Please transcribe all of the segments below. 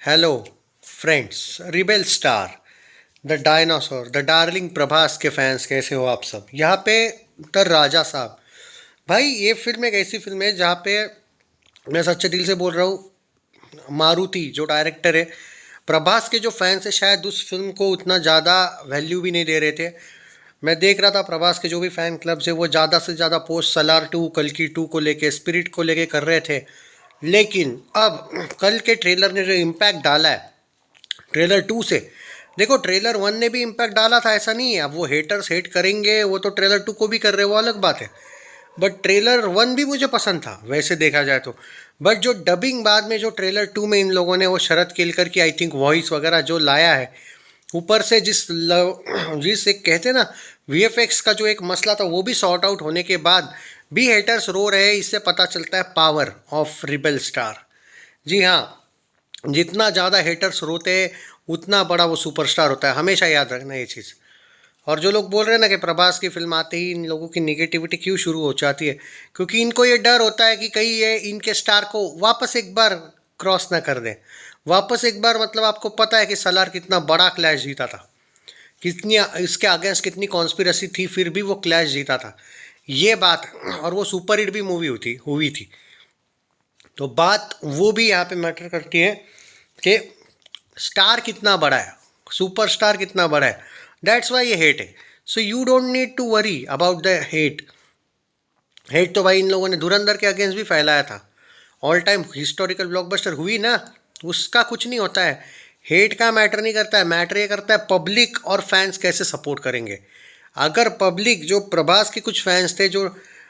Hello friends, rebel star, the dinosaur, the darling Prabhas के fans कैसे हो आप सब। यहाँ पे द राजा साहब। भाई ये फिल्म एक ऐसी फिल्म है जहाँ पे मैं सच्चे दिल से बोल रहा हूँ, मारुति जो डायरेक्टर है, प्रभास के जो फैंस है शायद उस फिल्म को उतना ज़्यादा वैल्यू भी नहीं दे रहे थे। मैं देख रहा था प्रभास के जो भी फैन क्लब्स है वो ज़्यादा से ज़्यादा पोस्ट सलार 2, कल्कि 2 को लेके, स्पिरिट को लेके कर रहे थे। लेकिन अब कल के ट्रेलर ने जो इम्पैक्ट डाला है ट्रेलर 2 से, देखो ट्रेलर 1 ने भी इम्पैक्ट डाला था, ऐसा नहीं है। अब वो हेटर्स हेट करेंगे, वो तो ट्रेलर 2 को भी कर रहे हैं, वो अलग बात है। बट ट्रेलर 1 भी मुझे पसंद था वैसे देखा जाए तो। बट जो डबिंग बाद में जो ट्रेलर 2 में इन लोगों ने वो शरद केलकर की आई थिंक वॉइस वगैरह जो लाया है, ऊपर से जिस एक कहते हैं ना, वीएफएक्स का जो एक मसला था वो भी सॉर्ट आउट होने के बाद भी हेटर्स रो रहे हैं। इससे पता चलता है पावर ऑफ रिबेल स्टार। जी हाँ, जितना ज़्यादा हेटर्स रोते हैं उतना बड़ा वो सुपरस्टार होता है, हमेशा याद रखना ये चीज़। और जो लोग बोल रहे हैं ना कि प्रभास की फिल्म आते ही इन लोगों की निगेटिविटी क्यों शुरू हो जाती है, क्योंकि इनको ये डर होता है कि कहीं ये इनके स्टार को वापस एक बार क्रॉस ना कर दें। वापस एक बार मतलब आपको पता है कि सलार कितना बड़ा क्लैश जीता था, कितनी इसके अगेंस्ट कितनी कॉन्स्पिरसी थी, फिर भी वो क्लैश जीता था, ये बात। और वो सुपर हिट भी मूवी हुई थी। तो बात वो भी यहाँ पे मैटर करती है कि स्टार कितना बड़ा है, सुपरस्टार कितना बड़ा है। दैट्स वाई ये हेट है। So you don't need to worry about the hate. Hate तो भाई इन लोगों ने धुरंधर के अगेंस्ट भी फैलाया था। ऑल टाइम हिस्टोरिकल ब्लॉकबस्टर हुई ना, उसका कुछ नहीं होता है। हेट का मैटर नहीं करता है, मैटर ये करता है पब्लिक और फैंस कैसे सपोर्ट करेंगे। अगर पब्लिक, जो प्रभास के कुछ फैंस थे जो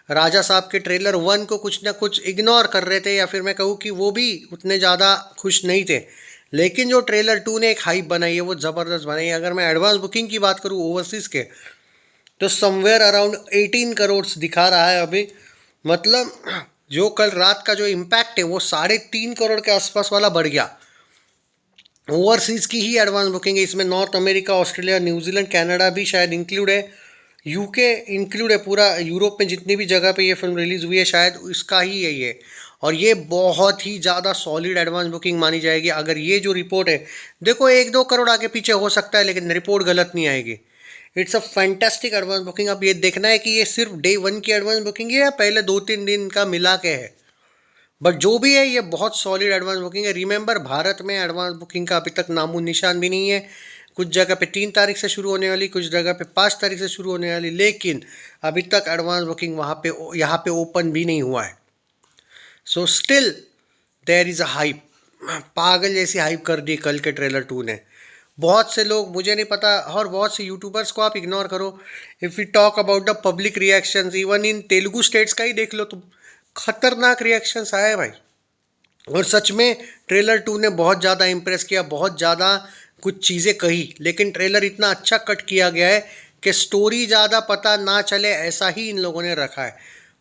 राजा साहब के ट्रेलर 1 को कुछ ना कुछ इग्नोर कर रहे थे, या फिर मैं कहूँ कि वो भी उतने ज़्यादा खुश नहीं थे, लेकिन जो ट्रेलर 2 ने एक हाइप बनाई है वो ज़बरदस्त बनाई है। अगर मैं एडवांस बुकिंग की बात करूँ ओवरसीज़ के, तो समवेयर अराउंड 18 करोड़ दिखा रहा है अभी। मतलब जो कल रात का जो इम्पैक्ट है वो 3.5 करोड़ के आसपास वाला बढ़ गया। ओवरसीज़ की ही एडवांस बुकिंग है, इसमें north America, Australia, New Zealand, Canada भी शायद इंक्लूड है, यूके इंक्लूड है। पूरा यूरोप में जितनी भी जगह पे ये फिल्म रिलीज़ हुई है शायद इसका ही है ये। और ये बहुत ही ज़्यादा सॉलिड एडवांस बुकिंग मानी जाएगी अगर ये जो रिपोर्ट है। देखो 1-2 करोड़ आगे पीछे हो सकता है, लेकिन रिपोर्ट गलत नहीं आएगी। It's a fantastic advance booking. अब ये देखना है कि ये सिर्फ डे 1 की एडवांस बुकिंग है या पहले 2-3 दिन का मिला के है। बट जो भी है ये बहुत सॉलिड एडवांस बुकिंग है। रिमेंबर, भारत में एडवांस बुकिंग का अभी तक नामो निशान भी नहीं है। कुछ जगह पे 3 तारीख से शुरू होने वाली, कुछ जगह पे 5 तारीख से शुरू होने वाली, लेकिन अभी तक एडवांस बुकिंग वहाँ पे यहाँ पे ओपन भी नहीं हुआ है। So still there is a hype. पागल जैसी हाइप कर दी कल के ट्रेलर 2 ने। बहुत से लोग, मुझे नहीं पता, और बहुत से यूट्यूबर्स को आप इग्नोर करो। If you talk about the public reactions, even in Telugu states का ही देख लो तुम, खतरनाक रिएक्शंस आए भाई। और सच में ट्रेलर 2 ने बहुत ज़्यादा इम्प्रेस किया, बहुत ज़्यादा कुछ चीज़ें कही, लेकिन ट्रेलर इतना अच्छा कट किया गया है कि स्टोरी ज़्यादा पता ना चले ऐसा ही इन लोगों ने रखा है।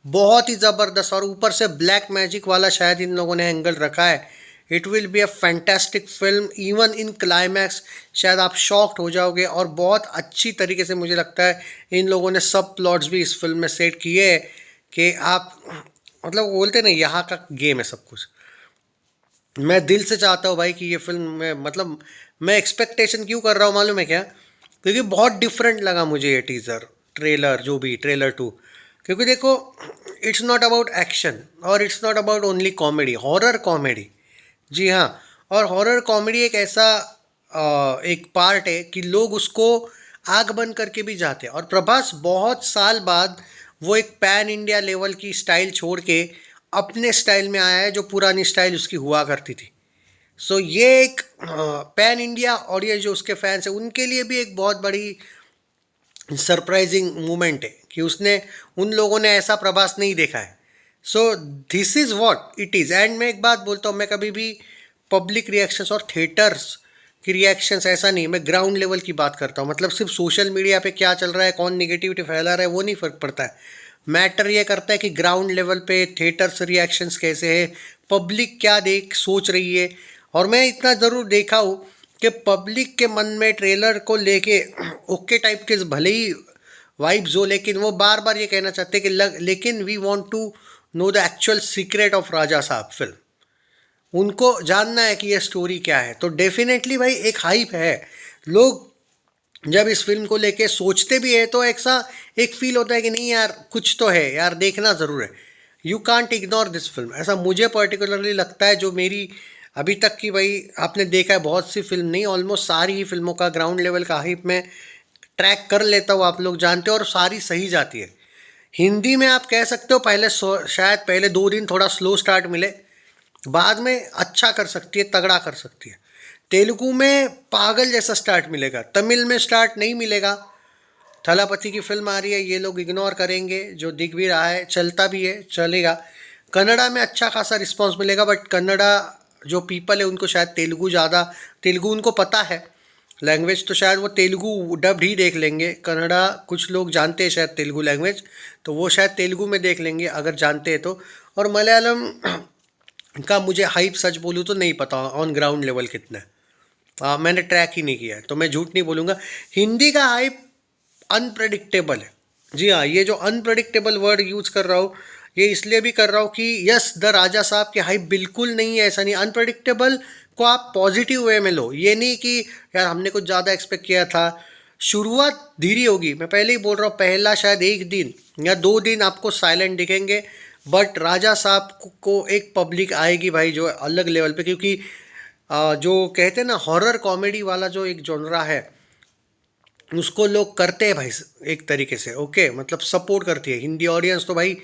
बहुत ही ज़बरदस्त। और ऊपर से ब्लैक मैजिक वाला शायद इन लोगों ने एंगल रखा है। It will be a fantastic film. Even in climax शायद आप शॉक्ड हो जाओगे। और बहुत अच्छी तरीके से मुझे लगता है इन लोगों ने सब प्लॉट्स भी इस फिल्म में सेट किए हैं कि आप, मतलब वो बोलते ना, यहाँ का गेम है सब कुछ। मैं दिल से चाहता हूँ भाई कि ये फिल्म में, मतलब मैं एक्सपेक्टेशन क्यों कर रहा हूँ मालूम है क्या, क्योंकि बहुत डिफरेंट लगा मुझे ये टीज़र, ट्रेलर, जो भी ट्रेलर 2। क्योंकि देखो, इट्स नॉट अबाउट एक्शन और it's not about only comedy, horror comedy. जी हाँ। और हॉरर कॉमेडी एक ऐसा एक पार्ट है कि लोग उसको आग बंद करके भी जाते हैं। और प्रभास बहुत साल बाद वो एक पैन इंडिया लेवल की स्टाइल छोड़ के अपने स्टाइल में आया है, जो पुरानी स्टाइल उसकी हुआ करती थी। सो ये एक पैन इंडिया ऑडियंस जो उसके फैंस हैं उनके लिए भी एक बहुत बड़ी सरप्राइजिंग मोमेंट है कि उसने, उन लोगों ने ऐसा प्रभास नहीं देखा है। So this is what it is. And मैं एक बात बोलता हूँ, मैं कभी भी पब्लिक रिएक्शंस और थिएटर्स की रिएक्शंस ऐसा नहीं, मैं ग्राउंड लेवल की बात करता हूँ। मतलब सिर्फ सोशल मीडिया पे क्या चल रहा है, कौन निगेटिविटी फैला रहा है, वो नहीं फ़र्क पड़ता है। मैटर ये करता है कि ग्राउंड लेवल पे थिएटर्स रिएक्शंस कैसे है, पब्लिक क्या देख सोच रही है। और मैं इतना ज़रूर देखा हूँ कि पब्लिक के मन में ट्रेलर को लेके ओके टाइप के भले ही वाइब्स हो, लेकिन वो बार बार ये कहना चाहते हैं कि लेकिन we want to know the actual secret of Raja Saab film. उनको जानना है कि ये स्टोरी क्या है, तो डेफिनेटली भाई एक हाइप है। लोग जब इस फिल्म को लेके सोचते भी है तो ऐसा एक फील होता है कि नहीं यार कुछ तो है यार, देखना ज़रूर है। You can't ignore this film, ऐसा मुझे पर्टिकुलरली लगता है। जो मेरी अभी तक की भाई आपने देखा है बहुत सी फिल्म नहीं, ऑलमोस्ट सारी ही फिल्मों का ग्राउंड लेवल का हाइप में ट्रैक कर लेता हूँ, आप लोग जानते हो, और सारी सही जाती है। हिंदी में आप कह सकते हो पहले शायद पहले 2 दिन थोड़ा स्लो स्टार्ट मिले, बाद में अच्छा कर सकती है, तगड़ा कर सकती है। तेलुगु में पागल जैसा स्टार्ट मिलेगा, तमिल में स्टार्ट नहीं मिलेगा। थलापति की फिल्म आ रही है, ये लोग इग्नोर करेंगे, जो दिख भी रहा है, चलता भी है, चलेगा। कन्नड़ा में अच्छा खासा रिस्पांस मिलेगा, बट कन्नड़ा जो पीपल है उनको शायद तेलुगु ज़्यादा, तेलुगु उनको पता है लैंग्वेज, तो शायद वो तेलुगु डब्ड ही देख लेंगे। कन्नड़ा कुछ लोग जानते हैं शायद तेलुगु लैंग्वेज, तो वो शायद तेलुगु में देख लेंगे अगर जानते हैं तो। और मलयालम का मुझे हाइप सच बोलूँ तो नहीं पता ऑन ग्राउंड लेवल कितना है। मैंने ट्रैक ही नहीं किया है तो मैं झूठ नहीं बोलूँगा। हिंदी का हाइप अनप्रडिक्टेबल है। जी हाँ, ये जो अनप्रडिक्टेबल वर्ड यूज़ कर रहा हूँ, ये इसलिए भी कर रहा हूँ कि यस द राजा साहब की हाइप बिल्कुल नहीं है, ऐसा नहीं। अनप्रडिक्टेबल को आप पॉजिटिव वे में लो, ये नहीं कि यार हमने कुछ ज़्यादा एक्सपेक्ट किया था। शुरुआत धीरे होगी, मैं पहले ही बोल रहा हूँ, पहला शायद 1 दिन या 2 दिन आपको साइलेंट दिखेंगे, बट राजा साहब को एक पब्लिक आएगी भाई जो अलग लेवल पे, क्योंकि जो कहते हैं ना हॉरर कॉमेडी वाला जो एक जॉनरा है, उसको लोग करते हैं भाई एक तरीके से, ओके, मतलब सपोर्ट करती है हिंदी ऑडियंस, तो भाई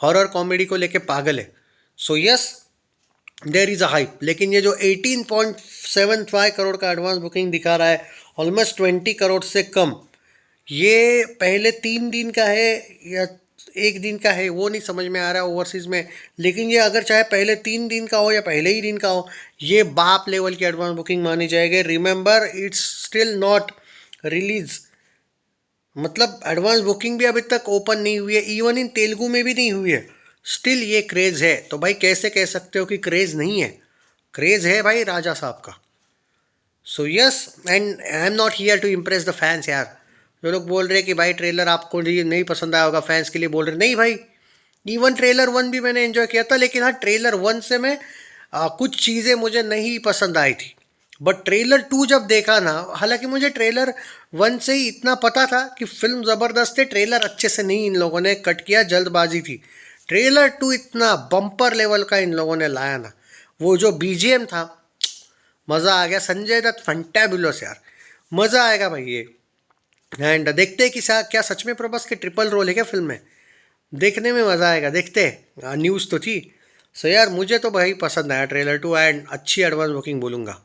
हॉरर कॉमेडी को लेके पागल है। So yes there is a hype. लेकिन ये जो 18.75 करोड़ का एडवांस बुकिंग दिखा रहा है, ऑलमोस्ट 20 करोड़ से कम, ये पहले 3 दिन का है या 1 दिन का है वो नहीं समझ में आ रहा है ओवरसीज़ में। लेकिन ये अगर चाहे पहले 3 दिन का हो या पहले ही दिन का हो, ये बाप लेवल की एडवांस बुकिंग मानी जाएगी। Remember it's still not release, मतलब एडवांस बुकिंग भी अभी तक ओपन नहीं हुई है, इवन इन तेलुगु में भी नहीं हुई है। स्टिल ये क्रेज़ है, तो भाई कैसे कह सकते हो कि क्रेज़ नहीं है? क्रेज़ है भाई राजा साहब का। So yes, and I am not here to impress the fans यार। जो लोग बोल रहे हैं कि भाई ट्रेलर आपको नहीं पसंद आया होगा, फैंस के लिए बोल रहे, नहीं भाई। इवन ट्रेलर 1 भी मैंने एंजॉय किया था, लेकिन हाँ ट्रेलर 1 से मैं कुछ चीज़ें मुझे नहीं पसंद आई थी। बट ट्रेलर 2 जब देखा ना, हालांकि मुझे ट्रेलर 1 से ही इतना पता था कि फिल्म ज़बरदस्त है, ट्रेलर अच्छे से नहीं इन लोगों ने कट किया, जल्दबाजी थी। ट्रेलर 2 इतना बम्पर लेवल का इन लोगों ने लाया ना, वो जो बीजीएम था, मज़ा आ गया। संजय दत्त फंटेबुलस यार, मज़ा आएगा भाई ये। एंड देखते हैं कि क्या सच में प्रभास के ट्रिपल रोल है क्या फिल्म में, देखने में मज़ा आएगा, देखते हैं। न्यूज़ तो थी। सो यार मुझे तो भाई पसंद आया ट्रेलर 2 एंड अच्छी एडवांस बुकिंग बोलूँगा।